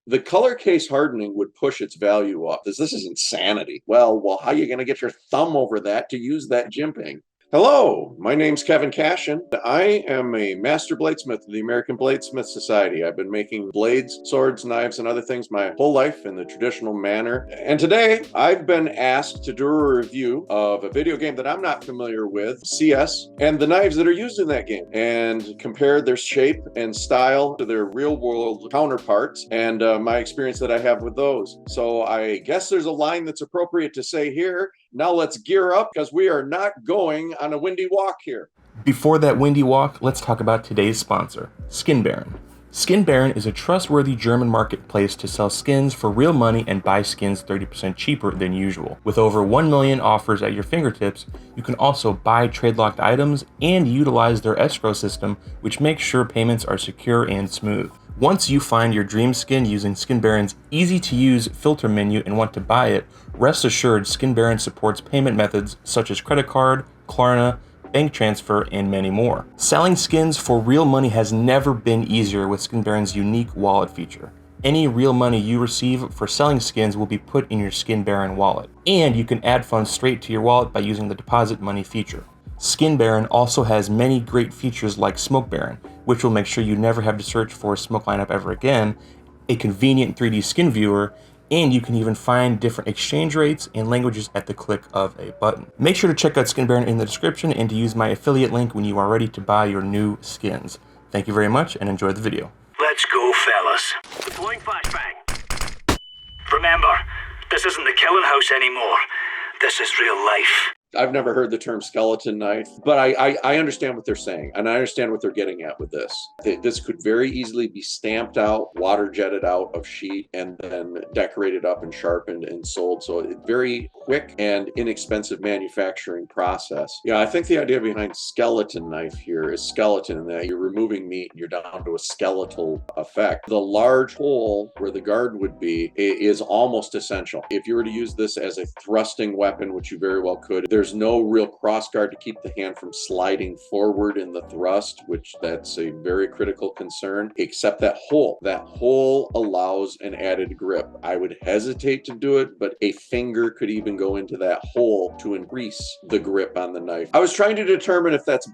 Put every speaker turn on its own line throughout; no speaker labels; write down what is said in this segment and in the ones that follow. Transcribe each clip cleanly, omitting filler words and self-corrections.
The color case hardening would push its value up. This is insanity. Well, how are you going to get your thumb over that to use that jimping? Hello, my name's Kevin Cashen. I am a master bladesmith of the American Bladesmith Society. I've been making blades, swords, knives, and other things my whole life in the traditional manner. And today, I've been asked to do a review of a video game that I'm not familiar with, CS, and the knives that are used in that game, and compare their shape and style to their real-world counterparts, and my experience that I have with those. So I guess there's a line that's appropriate to say here. Now let's gear up because we are not going on a windy walk here.
Before that windy walk, let's talk about today's sponsor, Skin Baron. Skin Baron is a trustworthy German marketplace to sell skins for real money and buy skins 30% cheaper than usual. With over 1 million offers at your fingertips, you can also buy trade-locked items and utilize their escrow system, which makes sure payments are secure and smooth. Once you find your dream skin using Skin Baron's easy-to-use filter menu and want to buy it, rest assured Skin Baron supports payment methods such as credit card, Klarna, bank transfer, and many more. Selling skins for real money has never been easier with Skin Baron's unique wallet feature. Any real money you receive for selling skins will be put in your Skin Baron wallet, and you can add funds straight to your wallet by using the deposit money feature. Skin Baron also has many great features like Smoke Baron, which will make sure you never have to search for a smoke lineup ever again, a convenient 3D skin viewer, and you can even find different exchange rates and languages at the click of a button. Make sure to check out Skin Baron in the description and to use my affiliate link when you are ready to buy your new skins. Thank you very much and enjoy the video.
Let's go, fellas. Deploying flashbang. Remember, this isn't the killing house anymore. This is real life.
I've never heard the term skeleton knife, but I understand what they're saying, and I understand what they're getting at with this. This could very easily be stamped out, water jetted out of sheet, and then decorated up and sharpened and sold. So it's very quick and inexpensive manufacturing process. Yeah, I think the idea behind skeleton knife here is skeleton, in that you're removing meat and you're down to a skeletal effect. The large hole where the guard would be is almost essential. If you were to use this as a thrusting weapon, which you very well could, there's no real cross guard to keep the hand from sliding forward in the thrust, which that's a very critical concern, except that hole. That hole allows an added grip. I would hesitate to do it, but a finger could even go into that hole to increase the grip on the knife. I was trying to determine if that's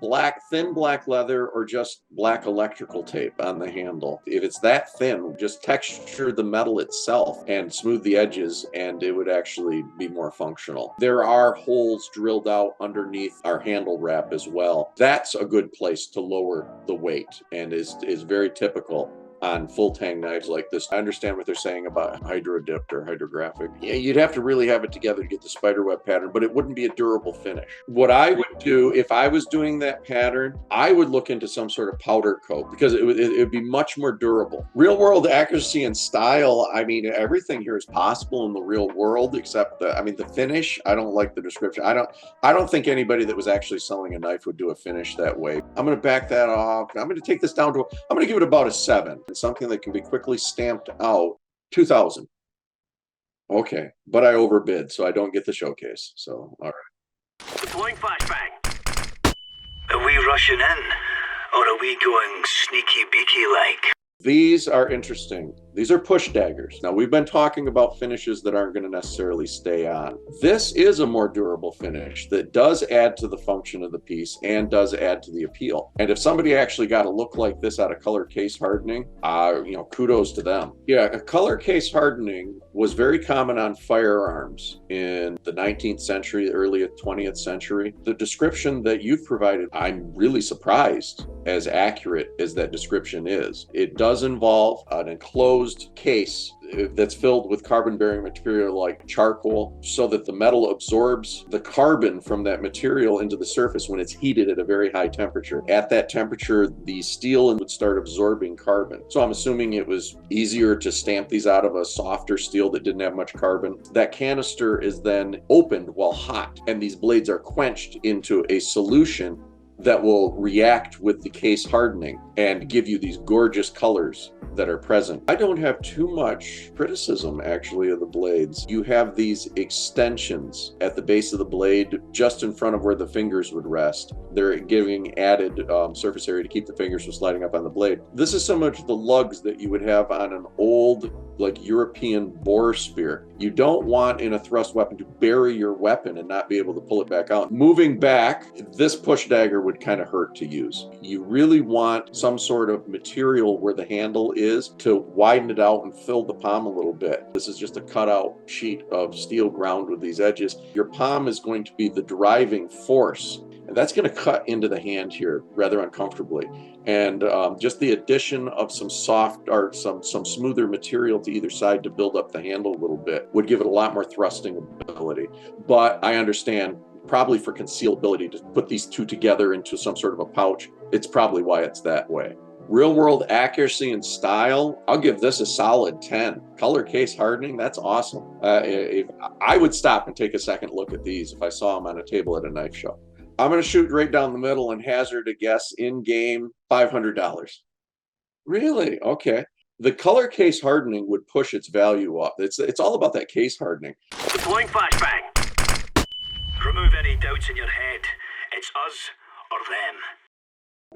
thin black leather or just black electrical tape on the handle. If it's that thin, just texture the metal itself and smooth the edges, and it would actually be more functional. There are holes drilled out underneath our handle wrap as well. That's a good place to lower the weight and is very typical on full tang knives like this. I understand what they're saying about hydro-dipped or hydrographic. Yeah, you'd have to really have it together to get the spiderweb pattern, but it wouldn't be a durable finish. What I would do if I was doing that pattern, I would look into some sort of powder coat because it would be much more durable. Real world accuracy and style, I mean, everything here is possible in the real world except the finish. I don't like the description. I don't think anybody that was actually selling a knife would do a finish that way. I'm going to back that off. I'm going to take this down to, I'm going to give it about a 7. Something that can be quickly stamped out. 2,000. Okay, but I overbid, so I don't get the showcase. So, all right.
Deploying flashbang. Are we rushing in, or are we going sneaky beaky like?
These are interesting. These are push daggers. Now, we've been talking about finishes that aren't going to necessarily stay on. This is a more durable finish that does add to the function of the piece and does add to the appeal. And if somebody actually got a look like this out of color case hardening, kudos to them. Yeah, a color case hardening was very common on firearms in the 19th century, early 20th century. The description that you've provided, I'm really surprised as accurate as that description is. It does involve an enclosed case that's filled with carbon-bearing material like charcoal so that the metal absorbs the carbon from that material into the surface when it's heated at a very high temperature. At that temperature, the steel would start absorbing carbon. So I'm assuming it was easier to stamp these out of a softer steel that didn't have much carbon. That canister is then opened while hot, and these blades are quenched into a solution that will react with the case hardening and give you these gorgeous colors that are present. I don't have too much criticism actually of the blades. You have these extensions at the base of the blade just in front of where the fingers would rest. They're giving added surface area to keep the fingers from sliding up on the blade. This is similar to the lugs that you would have on an old like European boar spear. You don't want in a thrust weapon to bury your weapon and not be able to pull it back out. Moving back, this push dagger would kind of hurt to use. You really want some sort of material where the handle is to widen it out and fill the palm a little bit. This is just a cutout sheet of steel ground with these edges. Your palm is going to be the driving force, and that's going to cut into the hand here rather uncomfortably. And just the addition of some soft or some smoother material to either side to build up the handle a little bit would give it a lot more thrusting ability. But I understand, probably for concealability, to put these two together into some sort of a pouch, it's probably why it's that way. Real world accuracy and style, I'll give this a solid 10. Color case hardening, that's awesome. If I would stop and take a second look at these if I saw them on a table at a knife show. I'm going to shoot right down the middle and hazard a guess in game $500. Really? Okay. The color case hardening would push its value up. It's all about that case hardening.
Deploying flashbang. Remove any doubts in your head. It's us or them.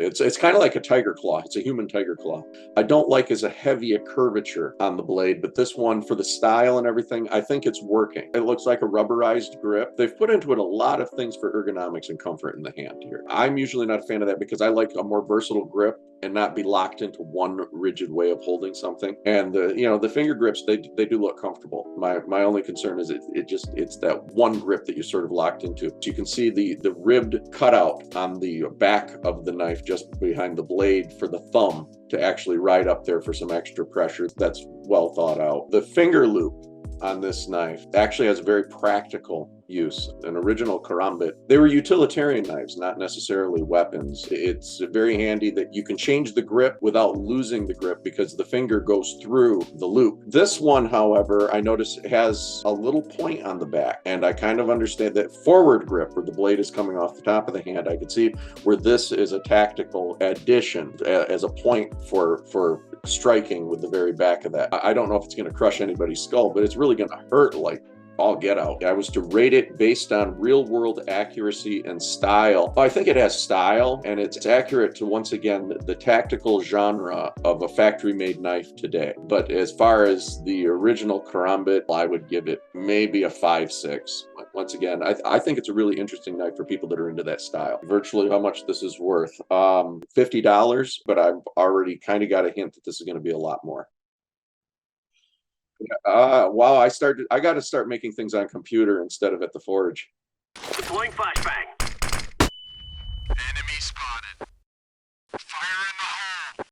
It's kind of like a tiger claw. It's a human tiger claw. I don't like as a heavy a curvature on the blade, but this one, for the style and everything, I think it's working. It looks like a rubberized grip. They've put into it a lot of things for ergonomics and comfort in the hand here. I'm usually not a fan of that because I like a more versatile grip and not be locked into one rigid way of holding something. And the finger grips, they do look comfortable. My only concern is it's that one grip that you're sort of locked into. So you can see the ribbed cutout on the back of the knife just behind the blade for the thumb to actually ride up there for some extra pressure. That's well thought out. The finger loop on this knife actually has a very practical use. An original karambit, they were utilitarian knives, not necessarily weapons. It's very handy that you can change the grip without losing the grip because the finger goes through the loop. This one, however, I notice has a little point on the back, and I kind of understand that forward grip where the blade is coming off the top of the hand. I could see where this is a tactical addition as a point for striking with the very back of that. I don't know if it's going to crush anybody's skull, but it's really going to hurt like all get out. I was to rate it based on real world accuracy and style. I think it has style, and it's accurate to, once again, the tactical genre of a factory made knife today. But as far as the original karambit, I would give it maybe a 5-6. Once again, I think it's a really interesting knife for people that are into that style. Virtually how much this is worth, $50, but I've already kind of got a hint that this is going to be a lot more. Wow, I got to start making things on computer instead of at the forge.
Deploying flashbang.
Enemy spotted. Fire in the hole.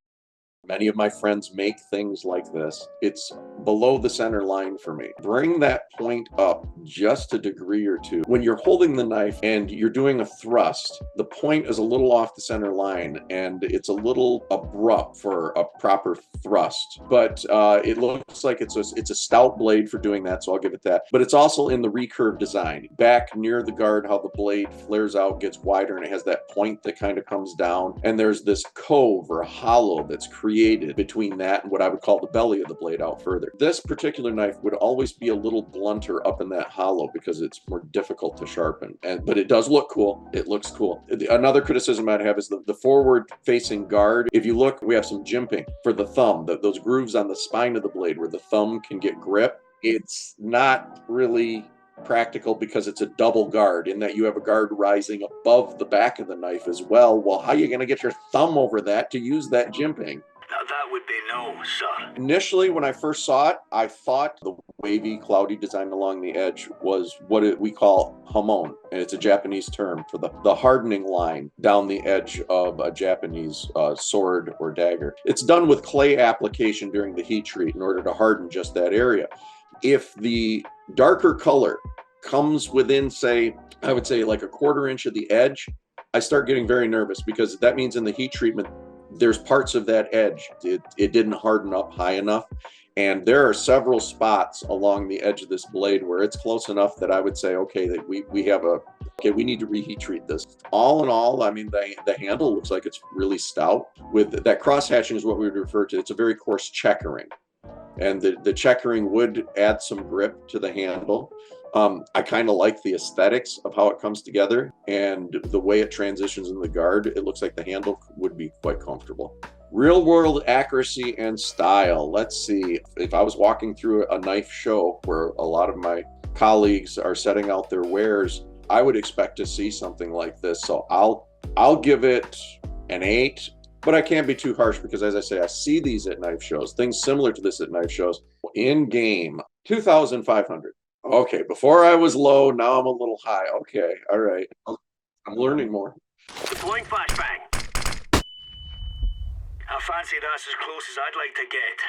Many of my friends make things like this. It's below the center line for me. Bring that point up just a degree or two. When you're holding the knife and you're doing a thrust, the point is a little off the center line and it's a little abrupt for a proper thrust. But it looks like it's a stout blade for doing that, so I'll give it that. But it's also in the recurve design. Back near the guard, how the blade flares out, gets wider, and it has that point that kind of comes down. And there's this cove or a hollow that's created between that and what I would call the belly of the blade out further. This particular knife would always be a little blunter up in that hollow because it's more difficult to sharpen. But it does look cool. It looks cool. Another criticism I'd have is the forward facing guard. If you look, we have some jimping for the thumb, those grooves on the spine of the blade where the thumb can get grip. It's not really practical because it's a double guard in that you have a guard rising above the back of the knife as well. Well, how are you going to get your thumb over that to use that jimping?
Now that would be no, sir.
Initially, when I first saw it, I thought the wavy, cloudy design along the edge was what we call hamon. And it's a Japanese term for the hardening line down the edge of a Japanese sword or dagger. It's done with clay application during the heat treat in order to harden just that area. If the darker color comes within, say, I would say like a 1/4 inch of the edge, I start getting very nervous because that means in the heat treatment, there's parts of that edge. It didn't harden up high enough. And there are several spots along the edge of this blade where it's close enough that I would say, okay, that we need to reheat treat this. All in all, I mean, the handle looks like it's really stout. With that cross hatching is what we would refer to. It's a very coarse checkering. And the checkering would add some grip to the handle. I kind of like the aesthetics of how it comes together and the way it transitions in the guard. It looks like the handle would be quite comfortable. Real world accuracy and style. Let's see. If I was walking through a knife show where a lot of my colleagues are setting out their wares, I would expect to see something like this. So I'll give it an 8, but I can't be too harsh because, as I say, I see these at knife shows, things similar to this at knife shows. In game, 2,500. Okay, before I was low, now I'm a little high. Okay, all right. I'm learning more.
Deploying flashbang. I fancy that's as close as I'd like to get.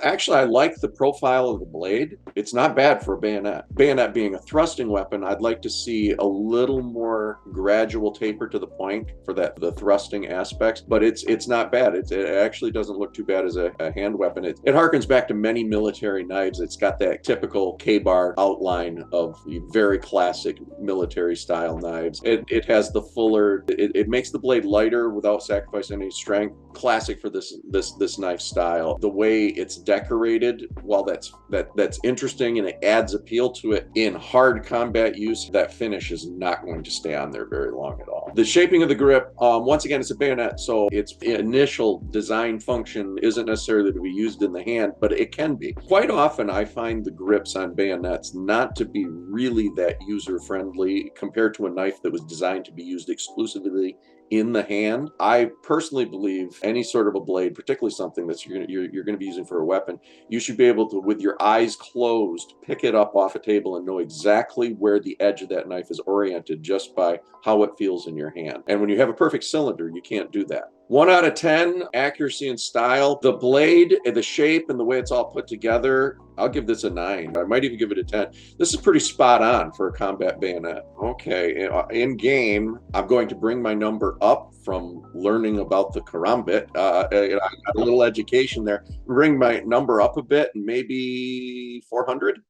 Actually, I like the profile of the blade. It's not bad for a bayonet. Bayonet being a thrusting weapon, I'd like to see a little more gradual taper to the point for the thrusting aspects, but it's not bad. It actually doesn't look too bad as a hand weapon. It harkens back to many military knives. It's got that typical K-bar outline of very classic military style knives. It has the fuller, it makes the blade lighter without sacrificing any strength. Classic for this knife style. The way it's decorated, while that's interesting and it adds appeal to it, in hard combat use, that finish is not going to stay on there very long at all. The shaping of the grip, once again, it's a bayonet, so its initial design function isn't necessarily to be used in the hand, but it can be. Quite often, I find the grips on bayonets not to be really that user-friendly compared to a knife that was designed to be used exclusively in the hand. I personally believe any sort of a blade, particularly something that you're going to be using for a weapon, you should be able to, with your eyes closed, pick it up off a table and know exactly where the edge of that knife is oriented just by how it feels in your hand. And when you have a perfect cylinder, you can't do that. 1 out of 10, accuracy and style. The blade, the shape, and the way it's all put together, I'll give this a 9. I might even give it a 10. This is pretty spot on for a combat bayonet. Okay, in game, I'm going to bring my number up from learning about the karambit. I got a little education there. Bring my number up a bit, maybe 400.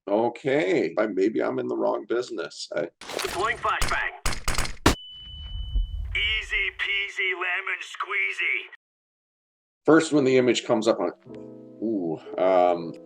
Okay, maybe I'm in the wrong business.
Deploying flashbang. Easy peasy lemon squeezy.
First, when the image comes up,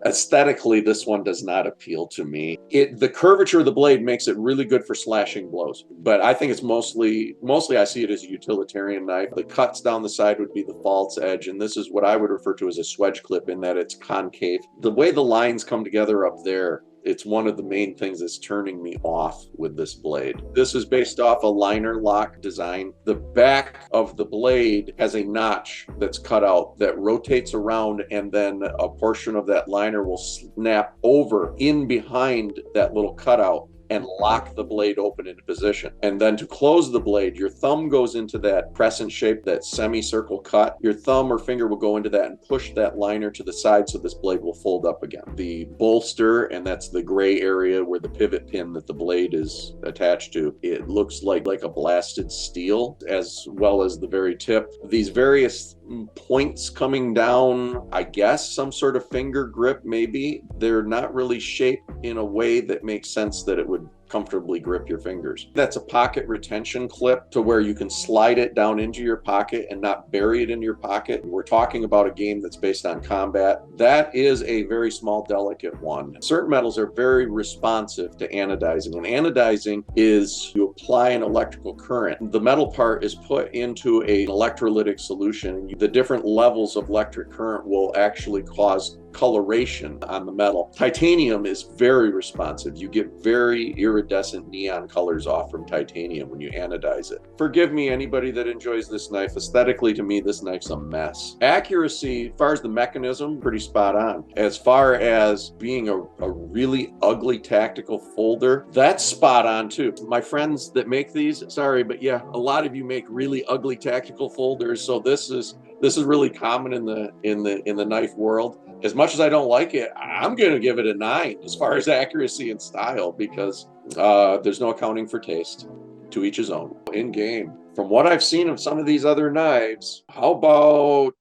aesthetically, this one does not appeal to me. The curvature of the blade makes it really good for slashing blows, but I think it's mostly I see it as a utilitarian knife. The cuts down the side would be the false edge, and this is what I would refer to as a swedge clip in that it's concave. The way the lines come together up there, it's one of the main things that's turning me off with this blade. This is based off a liner lock design. The back of the blade has a notch that's cut out that rotates around, and then a portion of that liner will snap over in behind that little cutout and lock the blade open into position. And then to close the blade, your thumb goes into that crescent shape, that semicircle cut. Your thumb or finger will go into that and push that liner to the side so this blade will fold up again. The bolster, and that's the gray area where the pivot pin that the blade is attached to, it looks like a blasted steel, as well as the very tip. These various points coming down, I guess some sort of finger grip maybe. They're not really shaped in a way that makes sense that it would comfortably grip your fingers. That's a pocket retention clip to where you can slide it down into your pocket and not bury it in your pocket. We're talking about a game that's based on combat. That is a very small, delicate one. Certain metals are very responsive to anodizing, and anodizing is you apply an electrical current. The metal part is put into an electrolytic solution. The different levels of electric current will actually cause coloration on the metal. Titanium is very responsive. You get very iridescent neon colors off from titanium when you anodize it. Forgive me, anybody that enjoys this knife. Aesthetically, to me, this knife's a mess. Accuracy, as far as the mechanism, pretty spot on. As far as being a really ugly tactical folder, that's spot on too. My friends that make these, sorry, but yeah, a lot of you make really ugly tactical folders, so this is really common in the knife world. As much as I don't like it, I'm going to give it a 9 as far as accuracy and style, because there's no accounting for taste. To each his own. In game, from what I've seen of some of these other knives, how about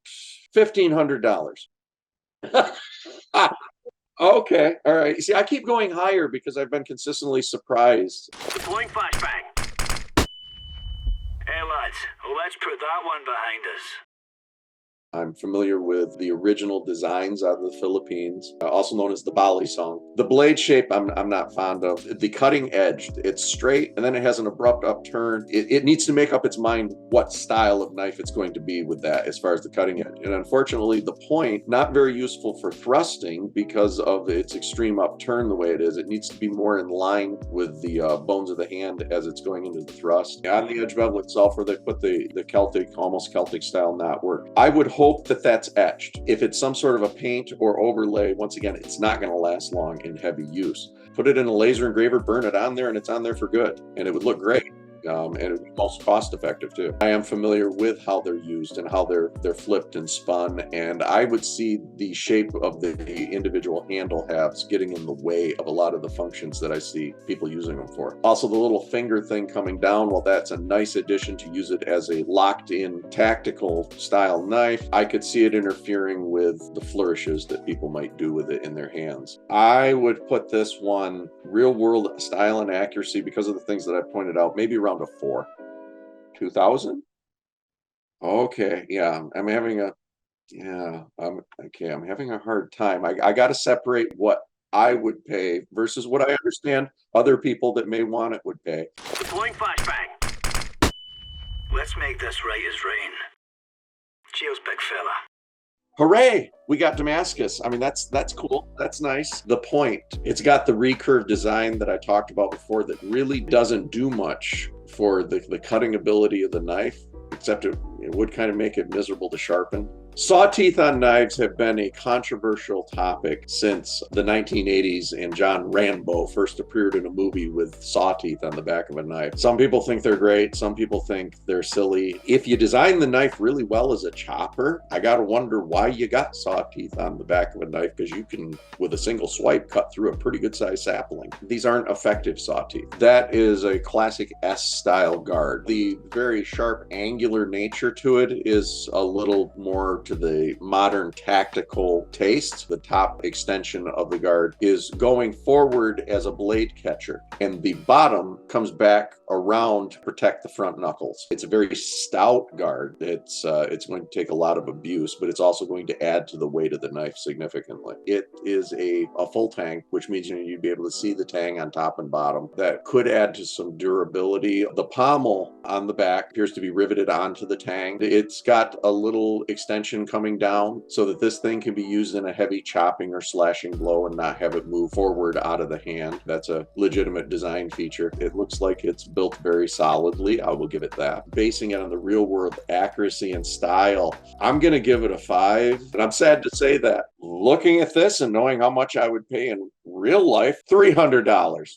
$1,500? Okay, all right. See, I keep going higher because I've been consistently surprised.
Deploying flashbang. Hey lads, let's put that one behind us.
I'm familiar with the original designs out of the Philippines, also known as the Bali song. The blade shape I'm not fond of. The cutting edge, it's straight and then it has an abrupt upturn. It needs to make up its mind what style of knife it's going to be with that as far as the cutting edge. And unfortunately, the point, not very useful for thrusting because of its extreme upturn the way it is. It needs to be more in line with the bones of the hand as it's going into the thrust. On the edge bevel itself, where they put the Celtic, almost Celtic style knotwork, I would hope that that's etched. If it's some sort of a paint or overlay, once again, it's not going to last long in heavy use. Put it in a laser engraver, burn it on there, and it's on there for good. And it would look great. And it would be most cost effective too. I am familiar with how they're used and how they're flipped and spun, and I would see the shape of the individual handle halves getting in the way of a lot of the functions that I see people using them for. Also, the little finger thing coming down, well, that's a nice addition to use it as a locked-in tactical style knife. I could see it interfering with the flourishes that people might do with it in their hands. I would put this one real world style and accuracy, because of the things that I pointed out, maybe around a 4. 2000. Okay, yeah, I'm having a hard time. I got to separate what I would pay versus what I understand other people that may want it would pay.
Deploying flashbang. Let's make this right as rain. Cheers, big fella.
Hooray! We got Damascus. I mean, that's cool. That's nice. The point, it's got the recurve design that I talked about before that really doesn't do much for the cutting ability of the knife, except it would kind of make it miserable to sharpen. Saw teeth on knives have been a controversial topic since the 1980s, and John Rambo first appeared in a movie with saw teeth on the back of a knife. Some people think they're great. Some people think they're silly. If you design the knife really well as a chopper, I gotta wonder why you got saw teeth on the back of a knife, because you can, with a single swipe, cut through a pretty good sized sapling. These aren't effective saw teeth. That is a classic S-style guard. The very sharp, angular nature to it is a little more to the modern tactical taste. The top extension of the guard is going forward as a blade catcher, and the bottom comes back around to protect the front knuckles. It's a very stout guard. It's going to take a lot of abuse, but it's also going to add to the weight of the knife significantly. It is a full tang, which means you'd be able to see the tang on top and bottom. That could add to some durability. The pommel on the back appears to be riveted onto the tang. It's got a little extension coming down so that this thing can be used in a heavy chopping or slashing blow and not have it move forward out of the hand. That's a legitimate design feature. It looks like it's built very solidly. I will give it that. Basing it on the real world accuracy and style, I'm going to give it a 5. And I'm sad to say that. Looking at this and knowing how much I would pay in real life, $300.